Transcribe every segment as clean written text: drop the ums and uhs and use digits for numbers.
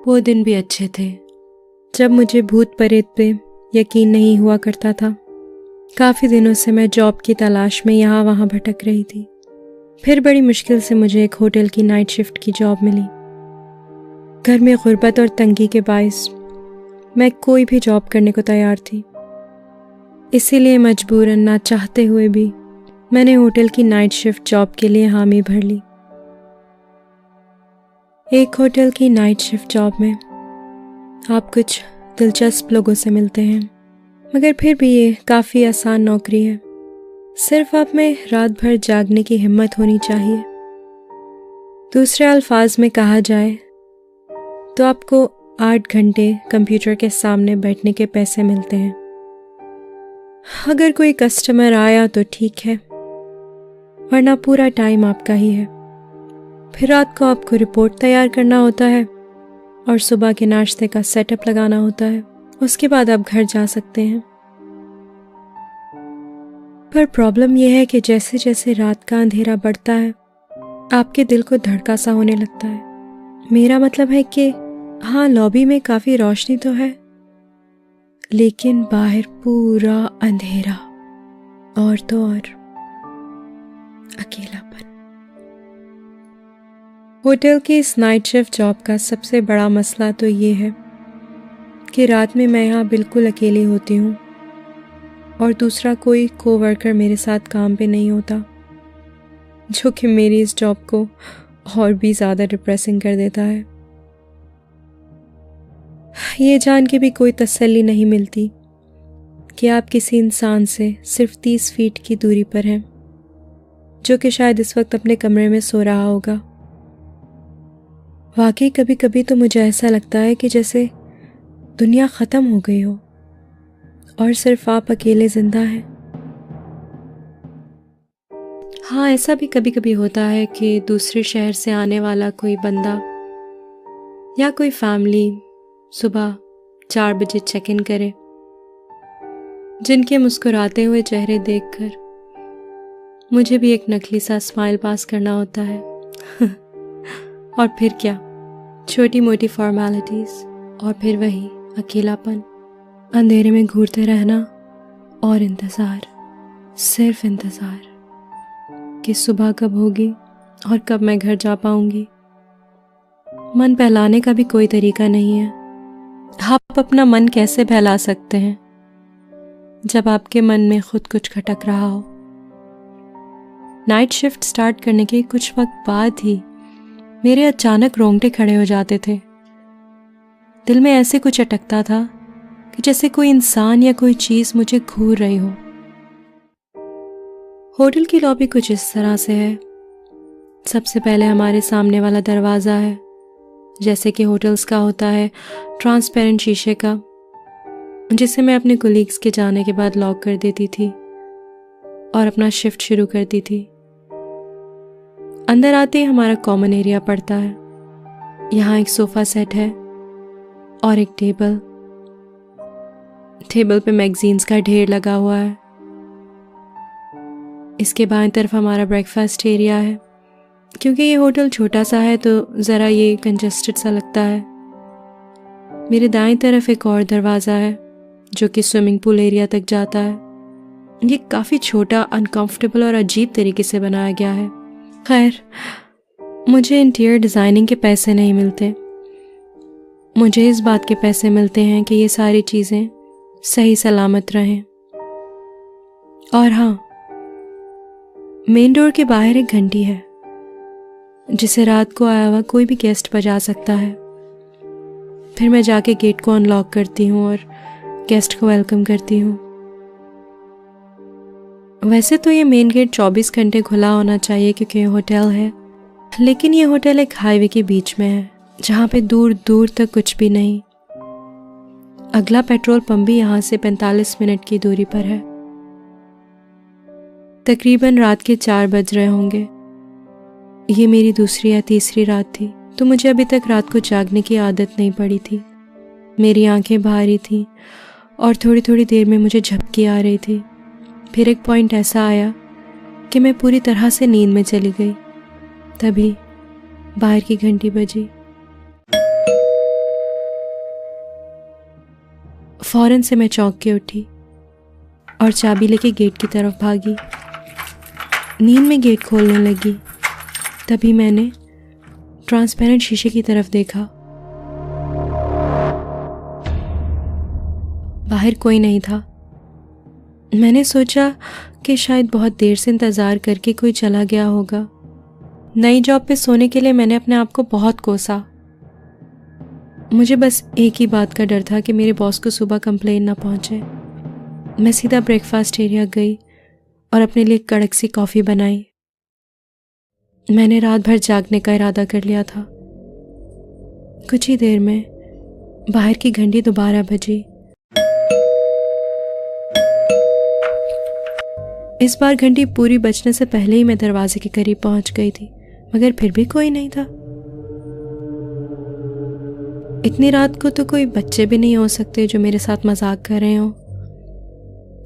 वो दिन भी अच्छे थे जब मुझे भूत प्रेत पे यकीन नहीं हुआ करता था। काफ़ी दिनों से मैं जॉब की तलाश में यहाँ वहाँ भटक रही थी। फिर बड़ी मुश्किल से मुझे एक होटल की नाइट शिफ्ट की जॉब मिली। घर में गुर्बत और तंगी के बायस मैं कोई भी जॉब करने को तैयार थी। इसीलिए मजबूरन ना चाहते हुए भी मैंने होटल की नाइट शिफ्ट जॉब के लिए हामी भर ली। एक होटल की नाइट शिफ्ट जॉब में आप कुछ दिलचस्प लोगों से मिलते हैं, मगर फिर भी ये काफ़ी आसान नौकरी है। सिर्फ आप में रात भर जागने की हिम्मत होनी चाहिए। दूसरे अल्फाज में कहा जाए तो आपको 8 घंटे कंप्यूटर के सामने बैठने के पैसे मिलते हैं। अगर कोई कस्टमर आया तो ठीक है, वरना पूरा टाइम आपका ही है। फिर रात को आपको रिपोर्ट तैयार करना होता है और सुबह के नाश्ते का सेटअप लगाना होता है। उसके बाद आप घर जा सकते हैं। पर प्रॉब्लम यह है कि जैसे जैसे रात का अंधेरा बढ़ता है आपके दिल को धड़का सा होने लगता है। मेरा मतलब है कि हाँ, लॉबी में काफ़ी रोशनी तो है, लेकिन बाहर पूरा अंधेरा और तो और अकेलापन। होटल की इस नाइट शिफ्ट जॉब का सबसे बड़ा मसला तो ये है कि रात में मैं यहाँ बिल्कुल अकेली होती हूँ और दूसरा कोई कोवर्कर मेरे साथ काम पे नहीं होता, जो कि मेरी इस जॉब को और भी ज़्यादा डिप्रेसिंग कर देता है। ये जान के भी कोई तसल्ली नहीं मिलती कि आप किसी इंसान से सिर्फ 30 फीट की दूरी पर हैं, जो कि शायद इस वक्त अपने कमरे में सो रहा होगा। वाकई कभी कभी तो मुझे ऐसा लगता है कि जैसे दुनिया ख़त्म हो गई हो और सिर्फ आप अकेले जिंदा हैं। हाँ, ऐसा भी कभी कभी होता है कि दूसरे शहर से आने वाला कोई बंदा या कोई फैमिली सुबह 4 बजे चेक इन करे, जिनके मुस्कुराते हुए चेहरे देखकर मुझे भी एक नकली सा स्माइल पास करना होता है। और फिर क्या, छोटी मोटी फॉर्मेलिटीज और फिर वही अकेलापन, अंधेरे में घूरते रहना और इंतज़ार, सिर्फ इंतज़ार कि सुबह कब होगी और कब मैं घर जा पाऊंगी। मन बहलाने का भी कोई तरीका नहीं है। आप अपना मन कैसे बहला सकते हैं जब आपके मन में खुद कुछ खटक रहा हो। नाइट शिफ्ट स्टार्ट करने के कुछ वक्त बाद ही मेरे अचानक रोंगटे खड़े हो जाते थे। दिल में ऐसे कुछ अटकता था कि जैसे कोई इंसान या कोई चीज़ मुझे घूर रही हो। होटल की लॉबी कुछ इस तरह से है। सबसे पहले हमारे सामने वाला दरवाज़ा है, जैसे कि होटल्स का होता है, ट्रांसपेरेंट शीशे का, जिसे मैं अपने कोलीग्स के जाने के बाद लॉक कर देती थी और अपना शिफ्ट शुरू करती थी। अंदर आते ही हमारा कॉमन एरिया पड़ता है। यहाँ एक सोफ़ा सेट है और एक टेबल पे मैगजीन्स का ढेर लगा हुआ है। इसके बाएं तरफ हमारा ब्रेकफास्ट एरिया है। क्योंकि ये होटल छोटा सा है तो ज़रा ये कंजेस्टेड सा लगता है। मेरे दाएं तरफ एक और दरवाज़ा है जो कि स्विमिंग पूल एरिया तक जाता है। ये काफ़ी छोटा, अनकंफर्टेबल और अजीब तरीके से बनाया गया है। खैर, मुझे इंटीरियर डिज़ाइनिंग के पैसे नहीं मिलते, मुझे इस बात के पैसे मिलते हैं कि ये सारी चीज़ें सही सलामत रहें। और हाँ, मेन डोर के बाहर एक घंटी है जिसे रात को आया हुआ कोई भी गेस्ट बजा सकता है। फिर मैं जाके गेट को अनलॉक करती हूँ और गेस्ट को वेलकम करती हूँ। वैसे तो ये मेन गेट 24 घंटे खुला होना चाहिए क्योंकि ये होटल है, लेकिन ये होटल एक हाईवे के बीच में है जहाँ पे दूर दूर तक कुछ भी नहीं। अगला पेट्रोल पंप भी यहाँ से 45 मिनट की दूरी पर है। तकरीबन रात के 4 बज रहे होंगे। ये मेरी दूसरी या तीसरी रात थी, तो मुझे अभी तक रात को जागने की आदत नहीं पड़ी थी। मेरी आंखें भारी थीं और थोड़ी थोड़ी देर में मुझे झपकी आ रही थी। फिर एक पॉइंट ऐसा आया कि मैं पूरी तरह से नींद में चली गई। तभी बाहर की घंटी बजी। फौरन से मैं चौंक के उठी और चाबी लेके गेट की तरफ भागी। नींद में गेट खोलने लगी, तभी मैंने ट्रांसपेरेंट शीशे की तरफ देखा। बाहर कोई नहीं था। मैंने सोचा कि शायद बहुत देर से इंतज़ार करके कोई चला गया होगा। नई जॉब पे सोने के लिए मैंने अपने आप को बहुत कोसा। मुझे बस एक ही बात का डर था कि मेरे बॉस को सुबह कंप्लेन ना पहुंचे। मैं सीधा ब्रेकफास्ट एरिया गई और अपने लिए कड़क सी कॉफ़ी बनाई। मैंने रात भर जागने का इरादा कर लिया था। कुछ ही देर में बाहर की घंटी दोबारा बजी। इस बार घंटी पूरी बजने से पहले ही मैं दरवाजे के करीब पहुंच गई थी, मगर फिर भी कोई नहीं था। इतनी रात को तो कोई बच्चे भी नहीं हो सकते जो मेरे साथ मजाक कर रहे हो।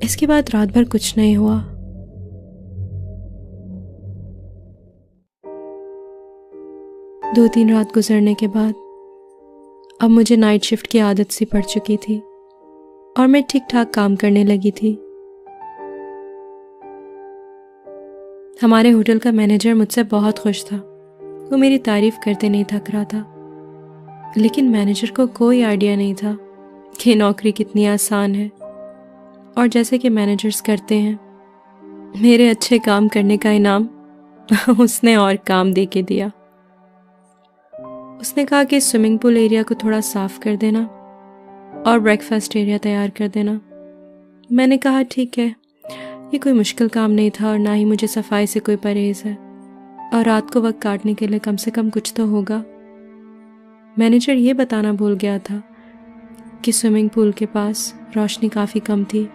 इसके बाद रात भर कुछ नहीं हुआ। दो तीन रात गुजरने के बाद अब मुझे नाइट शिफ्ट की आदत सी पड़ चुकी थी और मैं ठीक ठाक काम करने लगी थी। हमारे होटल का मैनेजर मुझसे बहुत खुश था। वो मेरी तारीफ करते नहीं थक रहा था, लेकिन मैनेजर को कोई आइडिया नहीं था कि नौकरी कितनी आसान है। और जैसे कि मैनेजर्स करते हैं, मेरे अच्छे काम करने का इनाम उसने और काम दे के दिया। उसने कहा कि स्विमिंग पूल एरिया को थोड़ा साफ कर देना और ब्रेकफास्ट एरिया तैयार कर देना। मैंने कहा ठीक है, ये कोई मुश्किल काम नहीं था और ना ही मुझे सफाई से कोई परहेज है, और रात को वक्त काटने के लिए कम से कम कुछ तो होगा। मैनेजर ये बताना भूल गया था कि स्विमिंग पूल के पास रोशनी काफ़ी कम थी।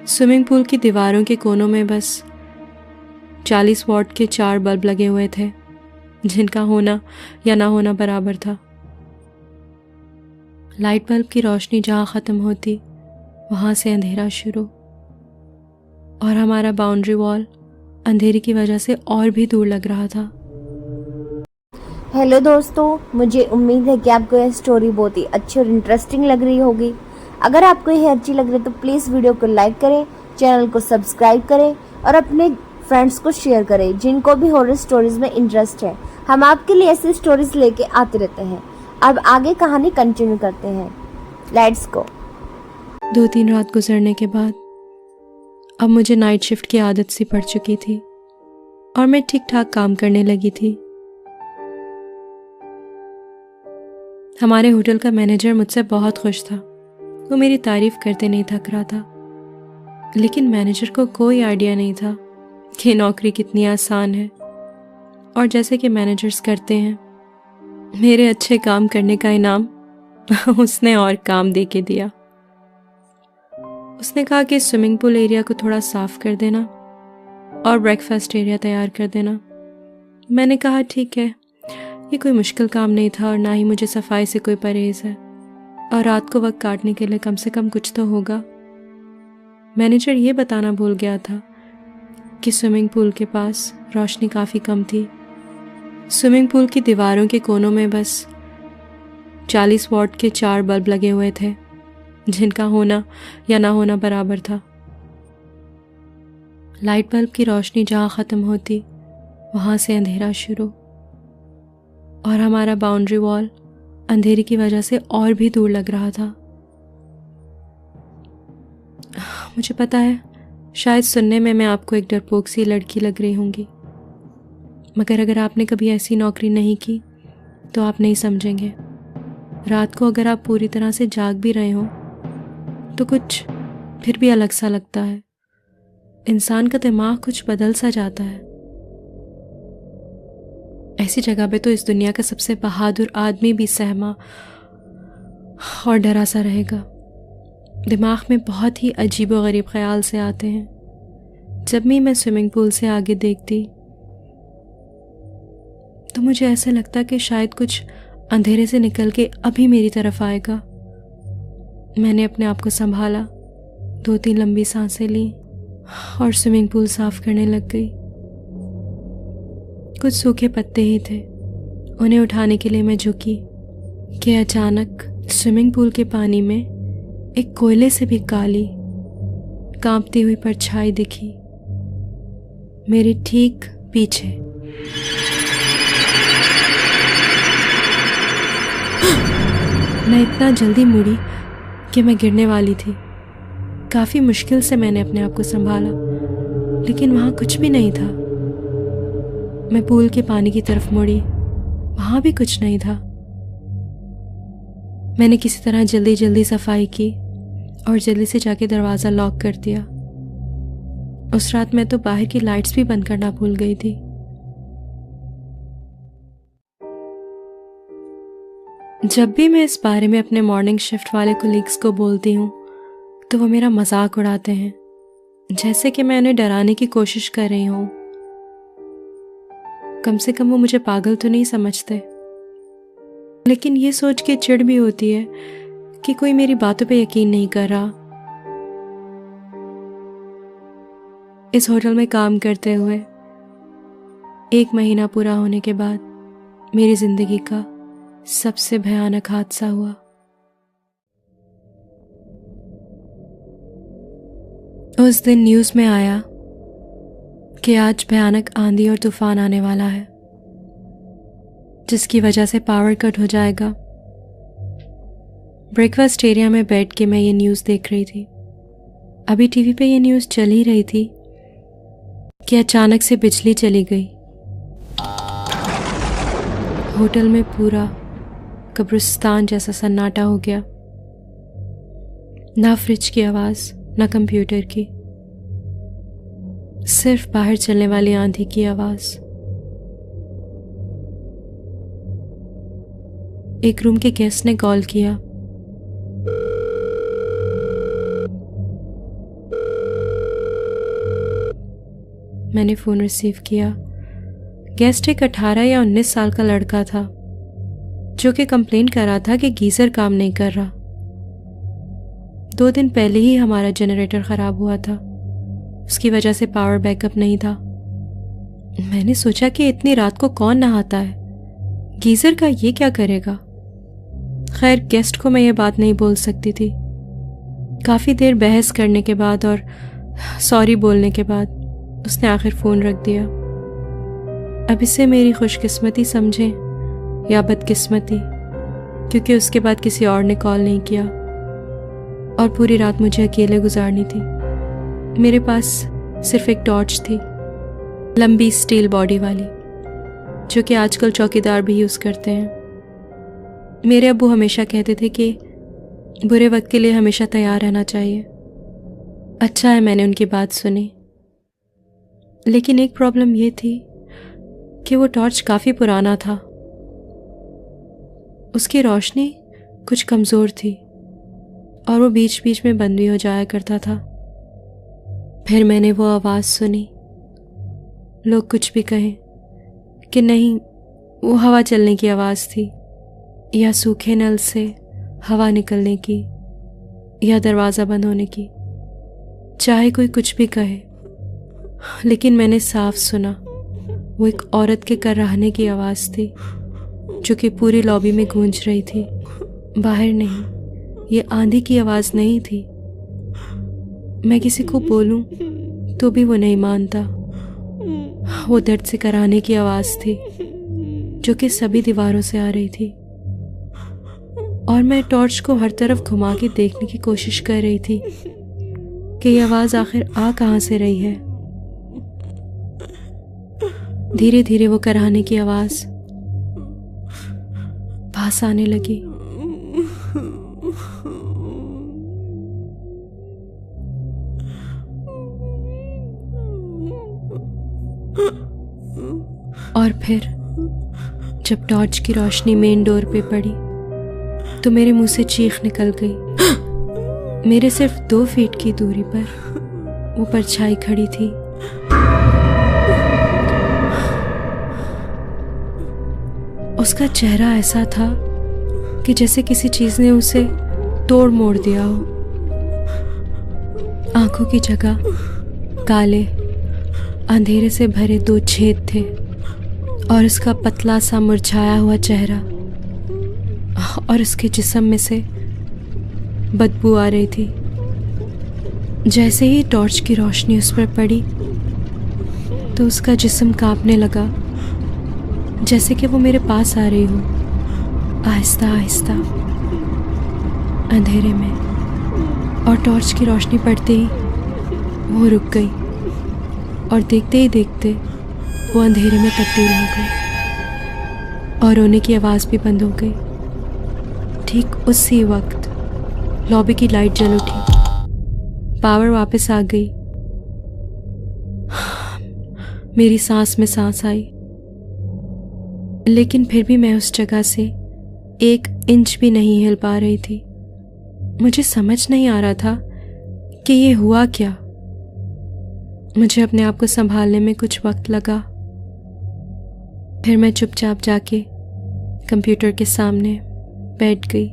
स्विमिंग पूल की दीवारों के कोनों में बस 40 वॉट के 4 बल्ब लगे हुए थे, जिनका होना या ना होना बराबर था। लाइट बल्ब की रोशनी जहाँ ख़त्म होती, वहाँ से अंधेरा शुरू, और हमारा बाउंड्री वॉल अंधेरे की वजह से और भी दूर लग रहा था। हेलो दोस्तों, मुझे उम्मीद है कि आपको यह स्टोरी बहुत ही अच्छी और इंटरेस्टिंग लग रही होगी। अगर आपको यह अच्छी लग रही है तो प्लीज़ वीडियो को लाइक करें, चैनल को सब्सक्राइब करें और अपने फ्रेंड्स को शेयर करें जिनको भी हॉरर स्टोरीज में इंटरेस्ट है। हम आपके लिए ऐसी स्टोरीज लेके आते रहते हैं। अब आगे कहानी कंटिन्यू करते हैं। Let's go. 2-3 रात गुजरने के बाद अब मुझे नाइट शिफ्ट की आदत सी पड़ चुकी थी और मैं ठीक ठाक काम करने लगी थी। हमारे होटल का मैनेजर मुझसे बहुत खुश था। वो मेरी तारीफ करते नहीं थक रहा था, लेकिन मैनेजर को कोई आइडिया नहीं था कि नौकरी कितनी आसान है। और जैसे कि मैनेजर्स करते हैं, मेरे अच्छे काम करने का इनाम उसने और काम दे के दिया। उसने कहा कि स्विमिंग पूल एरिया को थोड़ा साफ कर देना और ब्रेकफास्ट एरिया तैयार कर देना। मैंने कहा ठीक है, ये कोई मुश्किल काम नहीं था और ना ही मुझे सफाई से कोई परहेज है, और रात को वक्त काटने के लिए कम से कम कुछ तो होगा। मैनेजर ये बताना भूल गया था कि स्विमिंग पूल के पास रोशनी काफ़ी कम थी। स्विमिंग पूल की दीवारों के कोनों में बस 40 वॉट के 4 बल्ब लगे हुए थे, जिनका होना या ना होना बराबर था। लाइट बल्ब की रोशनी जहाँ ख़त्म होती, वहाँ से अंधेरा शुरू, और हमारा बाउंड्री वॉल अंधेरे की वजह से और भी दूर लग रहा था। मुझे पता है, शायद सुनने में मैं आपको एक डरपोक सी लड़की लग रही होंगी, मगर अगर आपने कभी ऐसी नौकरी नहीं की तो आप नहीं समझेंगे। रात को अगर आप पूरी तरह से जाग भी रहे हो तो कुछ फिर भी अलग सा लगता है। इंसान का दिमाग कुछ बदल सा जाता है। ऐसी जगह पे तो इस दुनिया का सबसे बहादुर आदमी भी सहमा और डरा सा रहेगा। दिमाग में बहुत ही अजीब व गरीब ख्याल से आते हैं। जब भी मैं स्विमिंग पूल से आगे देखती तो मुझे ऐसा लगता कि शायद कुछ अंधेरे से निकल के अभी मेरी तरफ आएगा। मैंने अपने आप को संभाला, 2-3 लंबी सांसें ली और स्विमिंग पूल साफ करने लग गई। कुछ सूखे पत्ते ही थे। उन्हें उठाने के लिए मैं झुकी कि अचानक स्विमिंग पूल के पानी में एक कोयले से भी काली कांपती हुई परछाई दिखी मेरे ठीक पीछे। मैं इतना जल्दी मुड़ी कि मैं गिरने वाली थी। काफ़ी मुश्किल से मैंने अपने आप को संभाला, लेकिन वहाँ कुछ भी नहीं था। मैं पूल के पानी की तरफ मुड़ी, वहाँ भी कुछ नहीं था। मैंने किसी तरह जल्दी जल्दी सफाई की और जल्दी से जाके दरवाज़ा लॉक कर दिया। उस रात मैं तो बाहर की लाइट्स भी बंद करना भूल गई थी। जब भी मैं इस बारे में अपने मॉर्निंग शिफ्ट वाले कोलीग्स को बोलती हूँ तो वो मेरा मजाक उड़ाते हैं, जैसे कि मैं उन्हें डराने की कोशिश कर रही हूँ। कम से कम वो मुझे पागल तो नहीं समझते। लेकिन ये सोच के चिढ़ भी होती है कि कोई मेरी बातों पे यकीन नहीं कर रहा। इस होटल में काम करते हुए 1 महीना पूरा होने के बाद मेरी जिंदगी का सबसे भयानक हादसा हुआ। उस दिन न्यूज़ में आया कि आज भयानक आंधी और तूफान आने वाला है, जिसकी वजह से पावर कट हो जाएगा। ब्रेकफास्ट एरिया में बैठ के मैं ये न्यूज़ देख रही थी। अभी टीवी पे ये न्यूज़ चल ही रही थी कि अचानक से बिजली चली गई। होटल में पूरा कब्रिस्तान जैसा सन्नाटा हो गया। ना फ्रिज की आवाज़, ना कंप्यूटर की, सिर्फ बाहर चलने वाली आंधी की आवाज़। एक रूम के गेस्ट ने कॉल किया। मैंने फ़ोन रिसीव किया। गेस्ट एक 18 या 19 साल का लड़का था जो कि कंप्लेन कर रहा था कि गीज़र काम नहीं कर रहा। 2 दिन पहले ही हमारा जनरेटर ख़राब हुआ था, उसकी वजह से पावर बैकअप नहीं था। मैंने सोचा कि इतनी रात को कौन नहाता है, गीज़र का ये क्या करेगा। खैर, गेस्ट को मैं ये बात नहीं बोल सकती थी। काफ़ी देर बहस करने के बाद और सॉरी बोलने के बाद उसने आखिर फ़ोन रख दिया। अब इसे मेरी खुशकिस्मती समझें या बदकिस्मती, क्योंकि उसके बाद किसी और ने कॉल नहीं किया और पूरी रात मुझे अकेले गुजारनी थी। मेरे पास सिर्फ एक टॉर्च थी, लंबी स्टील बॉडी वाली, जो कि आजकल चौकीदार भी यूज़ करते हैं। मेरे अब्बू हमेशा कहते थे कि बुरे वक्त के लिए हमेशा तैयार रहना चाहिए। अच्छा है मैंने उनकी बात सुनी। लेकिन एक प्रॉब्लम ये थी कि वो टॉर्च काफ़ी पुराना था। उसकी रोशनी कुछ कमज़ोर थी और वो बीच बीच में बंद भी हो जाया करता था। फिर मैंने वो आवाज़ सुनी। लोग कुछ भी कहें कि नहीं, वो हवा चलने की आवाज़ थी, या सूखे नल से हवा निकलने की, या दरवाज़ा बंद होने की। चाहे कोई कुछ भी कहे, लेकिन मैंने साफ सुना वो एक औरत के कराहने की आवाज़ थी, जो कि पूरी लॉबी में गूंज रही थी, बाहर नहीं। ये आंधी की आवाज़ नहीं थी। मैं किसी को बोलूं तो भी वो नहीं मानता। वो दर्द से कराहने की आवाज़ थी, जो कि सभी दीवारों से आ रही थी। और मैं टॉर्च को हर तरफ घुमा के देखने की कोशिश कर रही थी कि ये आवाज़ आखिर आ कहाँ से रही है। धीरे धीरे वो कराहने की आवाज़ पास आने लगी। और फिर जब टॉर्च की रोशनी मेन डोर पे पड़ी तो मेरे मुंह से चीख निकल गई। मेरे सिर्फ 2 फीट की दूरी पर वो परछाई खड़ी थी। उसका चेहरा ऐसा था कि जैसे किसी चीज ने उसे तोड़ मोड़ दिया हो। आंखों की जगह काले अंधेरे से भरे 2 छेद थे और उसका पतला सा मुरझाया हुआ चेहरा, और उसके जिस्म में से बदबू आ रही थी। जैसे ही टॉर्च की रोशनी उस पर पड़ी तो उसका जिस्म कांपने लगा, जैसे कि वो मेरे पास आ रही हो, आहिस्ता आहिस्ता अंधेरे में। और टॉर्च की रोशनी पड़ते ही वो रुक गई और देखते ही देखते वो अंधेरे में तब्दील हो गई और रोने की आवाज़ भी बंद हो गई। ठीक उसी वक्त लॉबी की लाइट जल उठी, पावर वापस आ गई। मेरी सांस में सांस आई, लेकिन फिर भी मैं उस जगह से 1 इंच भी नहीं हिल पा रही थी। मुझे समझ नहीं आ रहा था कि ये हुआ क्या। मुझे अपने आप को संभालने में कुछ वक्त लगा। फिर मैं चुपचाप जाके कंप्यूटर के सामने बैठ गई।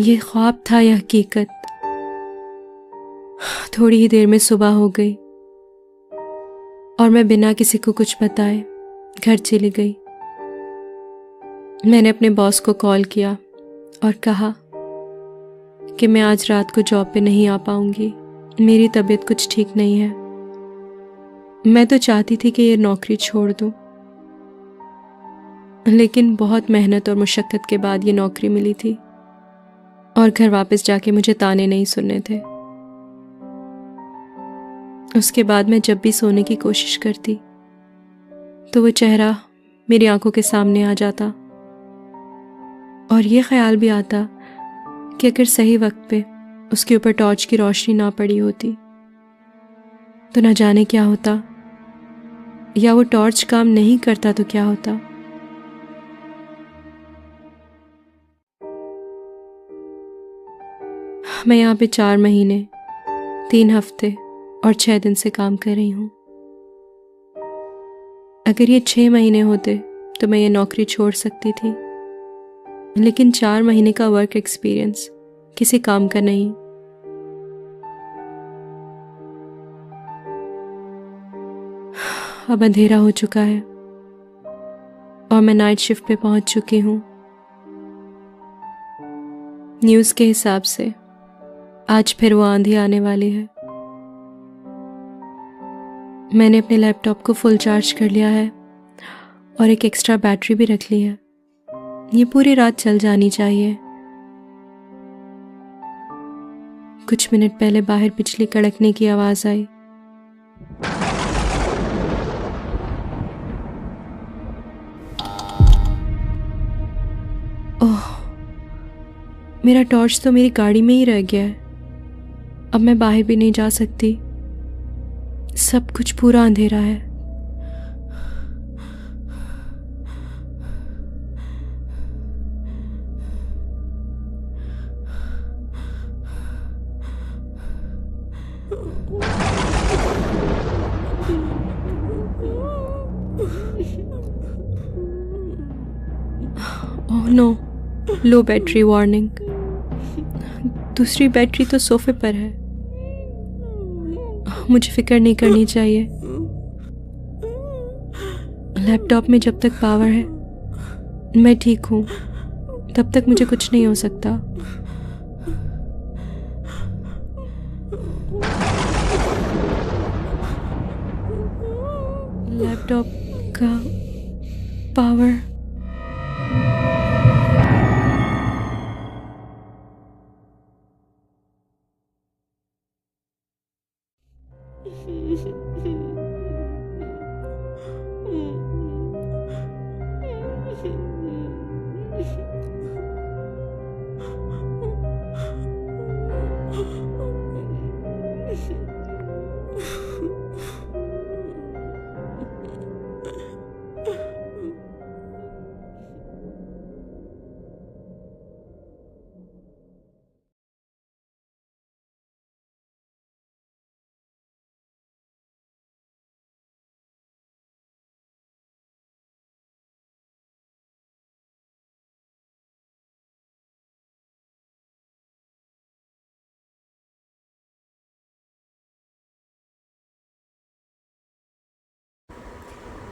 ये ख्वाब था या हकीकत? थोड़ी ही देर में सुबह हो गई और मैं बिना किसी को कुछ बताए घर चली गई। मैंने अपने बॉस को कॉल किया और कहा कि मैं आज रात को जॉब पे नहीं आ पाऊंगी, मेरी तबीयत कुछ ठीक नहीं है। मैं तो चाहती थी कि ये नौकरी छोड़ दूं, लेकिन बहुत मेहनत और मुशक्कत के बाद ये नौकरी मिली थी और घर वापस जाके मुझे ताने नहीं सुनने थे। उसके बाद मैं जब भी सोने की कोशिश करती तो वो चेहरा मेरी आंखों के सामने आ जाता और ये ख्याल भी आता कि अगर सही वक्त पे उसके ऊपर टॉर्च की रोशनी ना पड़ी होती तो ना जाने क्या होता, या वो टॉर्च काम नहीं करता तो क्या होता। मैं यहाँ पे 4 महीने 3 हफ्ते और 6 दिन से काम कर रही हूँ। अगर ये 6 महीने होते तो मैं ये नौकरी छोड़ सकती थी, लेकिन 4 महीने का वर्क एक्सपीरियंस किसी काम का नहीं। अब अंधेरा हो चुका है और मैं नाइट शिफ्ट पे पहुंच चुकी हूँ। न्यूज़ के हिसाब से आज फिर वो आंधी आने वाली है। मैंने अपने लैपटॉप को फुल चार्ज कर लिया है और एक एक्स्ट्रा बैटरी भी रख ली है। ये पूरी रात चल जानी चाहिए। कुछ मिनट पहले बाहर बिजली कड़कने की आवाज आई। ओह, मेरा टॉर्च तो मेरी गाड़ी में ही रह गया है। अब मैं बाहर भी नहीं जा सकती, सब कुछ पूरा अंधेरा है। ओह नो, लो बैटरी वार्निंग। दूसरी बैटरी तो सोफे पर है। मुझे फिक्र नहीं करनी चाहिए। लैपटॉप में जब तक पावर है मैं ठीक हूँ, तब तक मुझे कुछ नहीं हो सकता। लैपटॉप का पावर।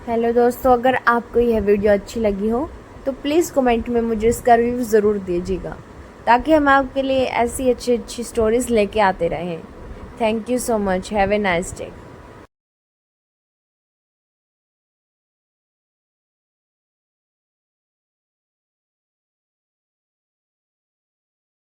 हेलो दोस्तों, अगर आपको यह वीडियो अच्छी लगी हो तो प्लीज़ कमेंट में मुझे इसका रिव्यू ज़रूर दीजिएगा, ताकि हम आपके लिए ऐसी अच्छी अच्छी स्टोरीज़ लेके आते रहें। Thank you so much. Have a nice day.